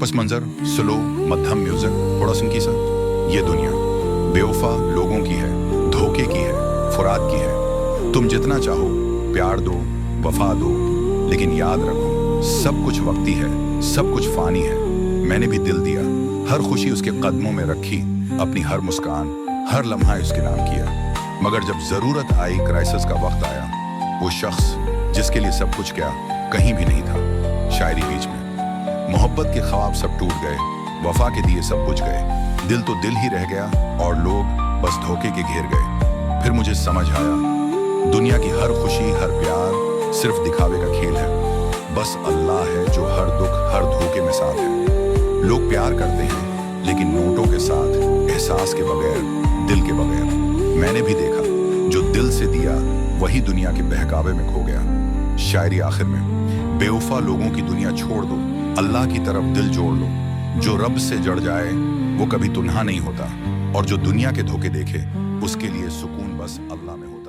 पस मंजर, स्लो मध्यम म्यूजिक थोड़ा सुनकी सा। ये दुनिया बेवफा लोगों की है, धोखे की है, फुराद की है। तुम जितना चाहो प्यार दो, वफा दो, लेकिन याद रखो सब कुछ वक्ती है, सब कुछ फानी है। मैंने भी दिल दिया, हर खुशी उसके कदमों में रखी, अपनी हर मुस्कान हर लम्हा उसके नाम किया। मगर जब जरूरत आई, क्राइसिस का वक्त आया, वो शख्स जिसके लिए सब कुछ क्या कहीं भी नहीं था। शायरी बीच में मोहब्बत के ख्वाब सब टूट गए, वफा के दिए सब बुझ गए। दिल तो दिल ही रह गया और लोग बस धोखे के घेर गए। फिर मुझे समझ आया, दुनिया की हर खुशी हर प्यार सिर्फ दिखावे का खेल है। बस अल्लाह है जो हर दुख हर धोखे में साथ है। लोग प्यार करते हैं लेकिन नोटों के साथ, एहसास के बगैर, दिल के बगैर। मैंने भी देखा, जो दिल से दिया वही दुनिया के बहकावे में खो गया। शायरी आखिर में, बेवफा लोगों की दुनिया छोड़ दो, अल्लाह की तरफ दिल जोड़ लो। जो रब से जड़ जाए वो कभी तुन्हा नहीं होता, और जो दुनिया के धोखे देखे उसके लिए सुकून बस अल्लाह में होता।